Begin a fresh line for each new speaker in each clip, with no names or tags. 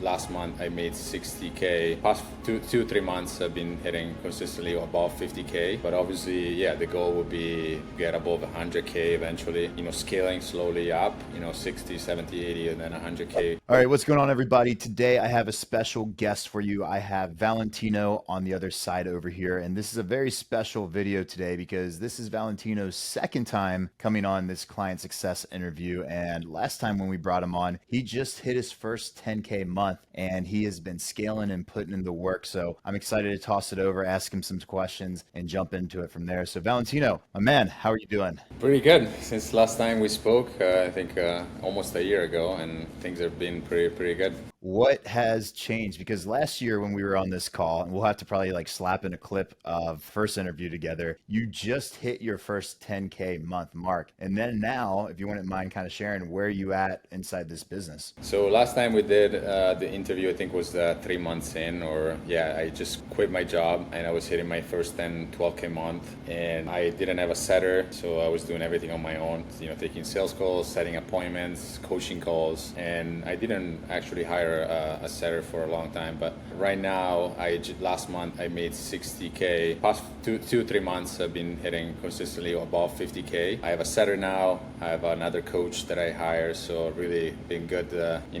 last month I made 60K. Past 3 months I've been hitting consistently above 50K. But obviously, yeah, the goal would be get above 100K eventually, scaling slowly up, 60, 70, 80, and then 100K.
All right, what's going on, everybody? Today I have a special guest for you. I have Valentino on the other side over here, and this is a very special video today because this is Valentino's second time coming on this client success interview. And last time when we brought him on, he just hit his first 10K month, and he has been scaling and putting in the work. So I'm excited to toss it over, ask him some questions, and jump into it from there. So Valentino, my man, how are you doing?
Pretty good. Since last time we spoke, I think almost a year ago, and things have been pretty good.
What has changed? Because last year when we were on this call, and we'll have to probably like slap in a clip of first interview together, you just hit your first 10K month mark. And then now, if you wouldn't mind kind of sharing, where are you at inside this business?
So last time we did the interview, I think was 3 months in, or yeah, I just quit my job and I was hitting my first 12K month, and I didn't have a setter, so I was doing everything on my own, taking sales calls, setting appointments, coaching calls, and I didn't actually hire a setter for a long time. But right now, last month I made 60K. Past 3 months I've been hitting consistently above 50K. I have a setter now. I have another coach that I hire, so really been good,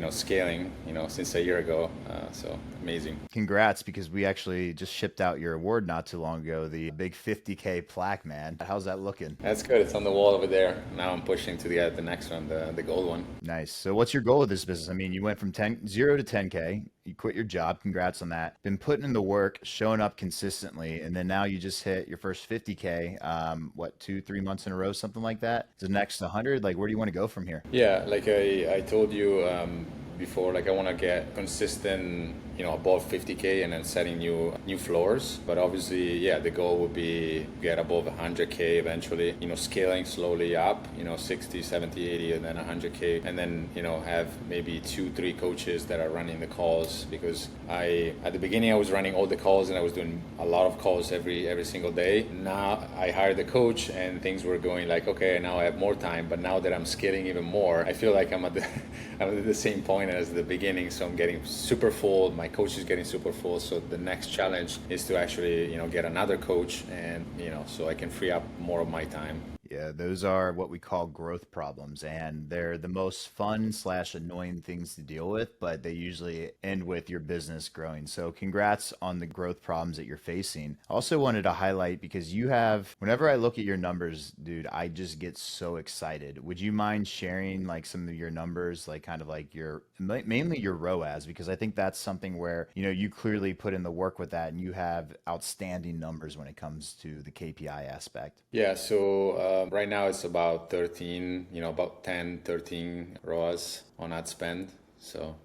scaling, since a year ago. So amazing.
Congrats, because we actually just shipped out your award not too long ago, the big 50K plaque, man. How's that looking?
That's good. It's on the wall over there. Now I'm pushing to get the next one, the gold one.
Nice. So what's your goal with this business? I mean, you went from 0 to 10K. You quit your job. Congrats on that. Been putting in the work, showing up consistently, and then now you just hit your first 50K. 2-3 months in a row, something like that. The next 100. Like, where do you want to go from here?
Yeah, like I told you before, like I want to get consistent, above 50K and then setting new floors. But obviously, yeah, the goal would be get above 100K eventually, scaling slowly up, 60, 70, 80, and then 100K. And then, have maybe 2-3 coaches that are running the calls, because at the beginning I was running all the calls and I was doing a lot of calls every single day. Now I hired a coach and things were going like, okay, now I have more time. But now that I'm scaling even more, I feel like I'm at the same point as the beginning. So I'm getting super full. My coach is getting super full. So the next challenge is to actually, get another coach, and, so I can free up more of my time.
Yeah, those are what we call growth problems, and they're the most fun / annoying things to deal with, but they usually end with your business growing. So congrats on the growth problems that you're facing. I also wanted to highlight, because whenever I look at your numbers, dude, I just get so excited. Would you mind sharing like some of your numbers, like kind of like mainly your ROAS, because I think that's something where, you clearly put in the work with that and you have outstanding numbers when it comes to the KPI aspect.
Yeah, so right now it's about 13, about 10, 13 ROAS on ad spend. So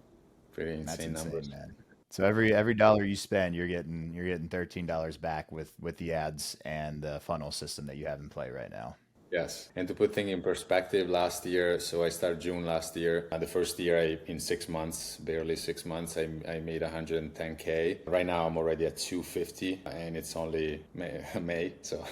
pretty insane numbers,
man. So every dollar you spend, you're getting $13 back with the ads and the funnel system that you have in play right now.
Yes. And to put things in perspective, last year, so I started June last year. The first year, in 6 months, barely 6 months, I made 110K. Right now, I'm already at 250, and it's only May. So,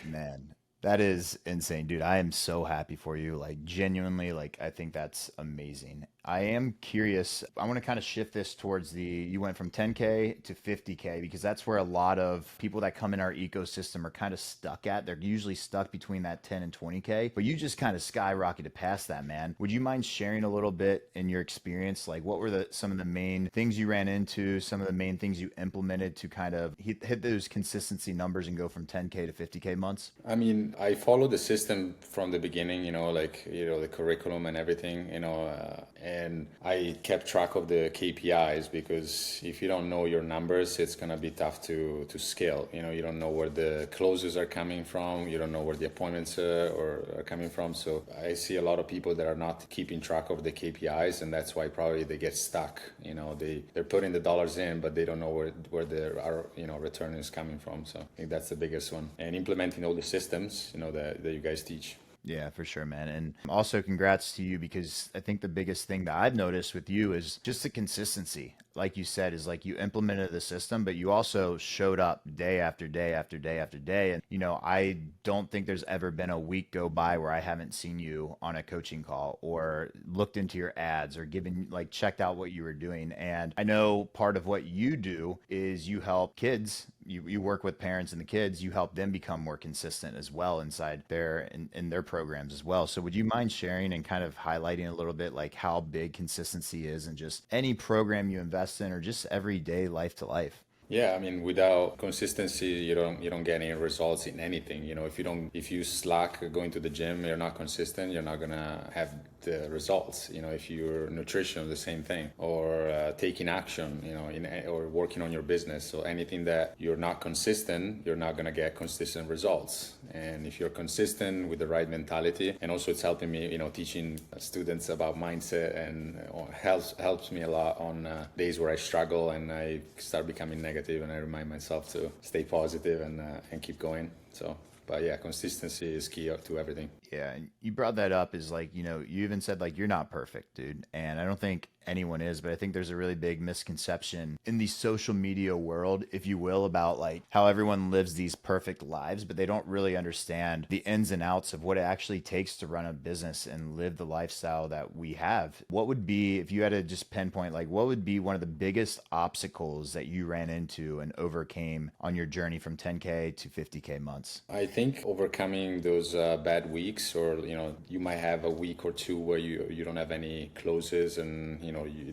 man, that is insane, dude. I am so happy for you. Like, genuinely, like, I think that's amazing. I am curious. I want to kind of shift this towards you went from 10K to 50K, because that's where a lot of people that come in our ecosystem are kind of stuck at. They're usually stuck between that 10 and 20K, but you just kind of skyrocketed past that, man. Would you mind sharing a little bit in your experience? Like, what were some of the main things you ran into, some of the main things you implemented to kind of hit those consistency numbers and go from 10K to 50K months?
I mean, I followed the system from the beginning, the curriculum and everything, and I kept track of the KPIs, because if you don't know your numbers, it's going to be tough to scale. You don't know where the closes are coming from. You don't know where the appointments are coming from. So I see a lot of people that are not keeping track of the KPIs, and that's why probably they get stuck. They're putting the dollars in, but they don't know where their return is coming from. So I think that's the biggest one. And implementing all the systems, that you guys teach.
Yeah, for sure, man. And also congrats to you, because I think the biggest thing that I've noticed with you is just the consistency. like you said, is like you implemented the system, but you also showed up day after day after day after day. And, I don't think there's ever been a week go by where I haven't seen you on a coaching call or looked into your ads or given, like, checked out what you were doing. And I know part of what you do is you help kids. You work with parents and the kids, you help them become more consistent as well inside in their programs as well. So would you mind sharing and kind of highlighting a little bit like how big consistency is and just any program you invest in or just everyday life to life?
Yeah, I mean, without consistency, you don't get any results in anything. If you slack going to the gym, you're not consistent, you're not gonna have the results. If your nutrition, the same thing, or taking action, or working on your business. So anything that you're not consistent, you're not gonna get consistent results. And if you're consistent with the right mentality, and also it's helping me, teaching students about mindset, and helps me a lot on days where I struggle and I start becoming negative, and I remind myself to stay positive and keep going. So, but yeah, consistency is key to everything.
Yeah, and you brought that up is like, you even said like you're not perfect, dude. And I don't think anyone is, but I think there's a really big misconception in the social media world, if you will, about like how everyone lives these perfect lives, but they don't really understand the ins and outs of what it actually takes to run a business and live the lifestyle that we have. What would be, if you had to just pinpoint, like what would be one of the biggest obstacles that you ran into and overcame on your journey from 10K to 50K months?
I think overcoming those bad weeks, or you might have a week or two where you don't have any closes, and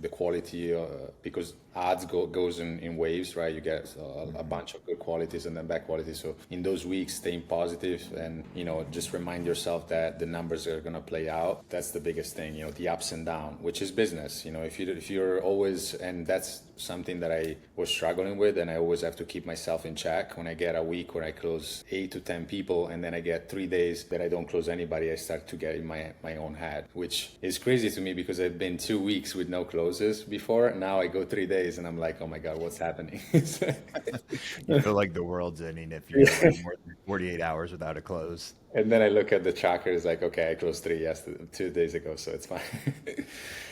the quality, because ads goes in waves, right? You get a bunch of good qualities and then bad qualities. So in those weeks, staying positive and just remind yourself that the numbers are gonna play out. That's the biggest thing. The ups and down, which is business. If you're always, and that's something that I was struggling with, and I always have to keep myself in check. When I get a week where I close 8 to 10 people, and then I get 3 days that I don't close anybody, I start to get in my own head, which is crazy to me because I've been 2 weeks with no closes before. Now I go 3 days and I'm like, oh my God, what's happening?
You feel like the world's ending if you go like more than 48 hours without a close.
And then I look at the tracker, it's like, okay, I closed 2 days ago, so it's fine.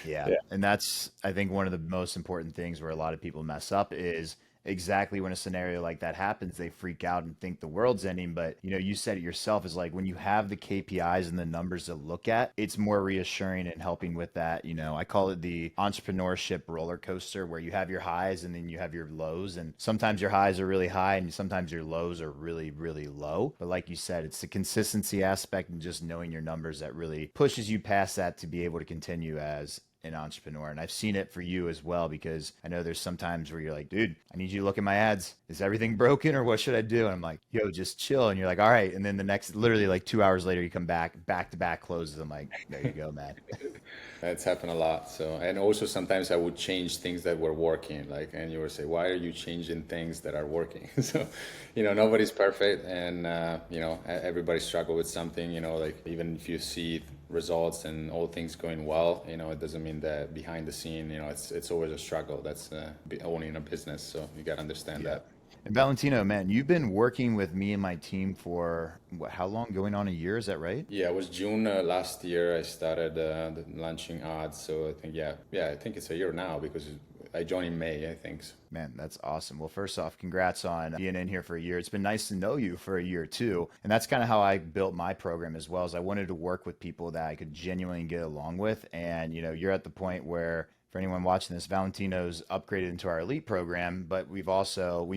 Yeah.
Yeah.
And that's, I think, one of the most important things where a lot of people mess up is exactly when a scenario like that happens, they freak out and think the world's ending. But, you said it yourself, is like when you have the KPIs and the numbers to look at, it's more reassuring and helping with that. I call it the entrepreneurship roller coaster where you have your highs and then you have your lows. And sometimes your highs are really high and sometimes your lows are really, really low. But like you said, it's the consistency aspect and just knowing your numbers that really pushes you past that to be able to continue as an entrepreneur. And I've seen it for you as well, because I know there's some times where you're like, dude, I need you to look at my ads. Is everything broken or what should I do? And I'm like, yo, just chill. And you're like, all right. And then the next, literally like 2 hours later, you come back to back closes. I'm like, there you go, man.
That's happened a lot. So, and also sometimes I would change things that were working, like, and you would say, why are you changing things that are working? So, nobody's perfect, and everybody struggle with something. Like even if you see results and all things going well, it doesn't mean that behind the scene, it's always a struggle. That's owning a business. So you got to understand
Yeah.
that.
And Valentino, man, you've been working with me and my team for what, how long? Going on a year, is that right?
Yeah, it was June last year. I started launching ads. So I think, I think it's a year now because I joined in May, I think.
Man, that's awesome. Well, first off, congrats on being in here for a year. It's been nice to know you for a year too. And that's kind of how I built my program as well, as I wanted to work with people that I could genuinely get along with. And, you're at the point where, for anyone watching this, Valentino's upgraded into our elite program, but we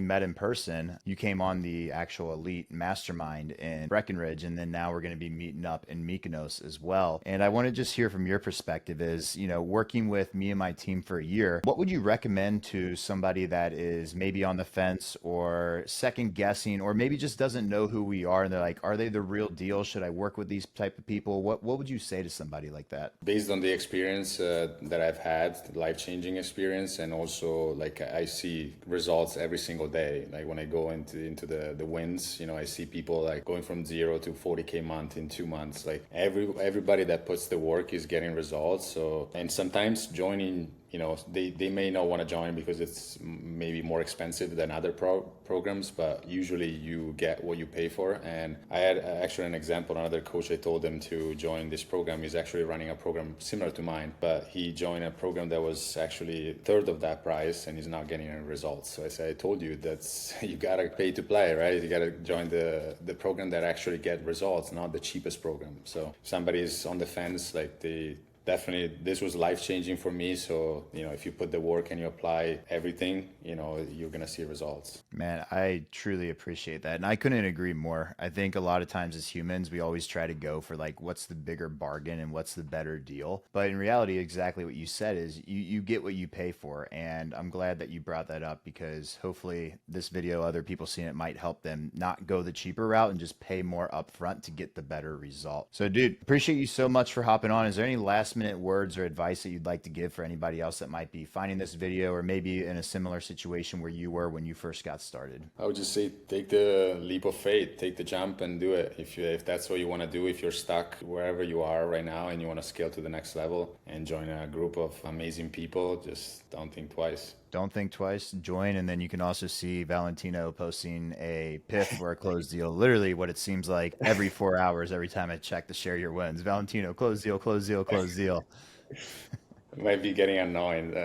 met in person. You came on the actual elite mastermind in Breckenridge, and then now we're going to be meeting up in Mykonos as well. And I want to just hear from your perspective is, working with me and my team for a year, what would you recommend to somebody that is maybe on the fence or second guessing, or maybe just doesn't know who we are and they're like, are they the real deal? Should I work with these type of people? What would you say to somebody like that?
Based on the experience that I've had, life-changing experience, and also like I see results every single day. Like when I go into the wins, I see people like going from 0 to 40K month in 2 months. Like everybody that puts the work is getting results. So, and sometimes joining they may not want to join because it's maybe more expensive than other programs, but usually you get what you pay for. And I had actually an example, another coach, I told him to join this program. He's actually running a program similar to mine, but he joined a program that was actually a third of that price and he's not getting any results. So I said, I told you that's you gotta pay to play, right? You gotta join the program that actually get results, not the cheapest program. So if somebody's on the fence, like they definitely, this was life changing for me. So if you put the work and you apply everything, you're gonna see results.
Man, I truly appreciate that. And I couldn't agree more. I think a lot of times as humans, we always try to go for like what's the bigger bargain and what's the better deal. But in reality, exactly what you said is you get what you pay for. And I'm glad that you brought that up because hopefully this video, other people seeing it might help them not go the cheaper route and just pay more upfront to get the better result. So dude, appreciate you so much for hopping on. Is there any last minute words or advice that you'd like to give for anybody else that might be finding this video or maybe in a similar situation where you were when you first got started?
I would just say take the leap of faith, take the jump and do it. If that's what you want to do, if you're stuck wherever you are right now and you want to scale to the next level and join a group of amazing people, just don't think twice.
Don't think twice, join, and then you can also see Valentino posting a PIF for a closed deal. Literally what it seems like every 4 hours, every time I check to share your wins. Valentino, close deal, close deal, close deal.
It might be getting annoying.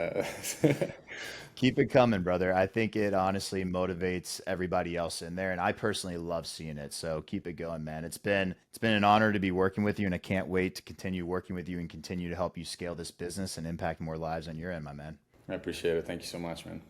Keep it coming, brother. I think it honestly motivates everybody else in there, and I personally love seeing it. So keep it going, man. It's been an honor to be working with you, and I can't wait to continue working with you and continue to help you scale this business and impact more lives on your end, my man.
I appreciate it. Thank you so much, man.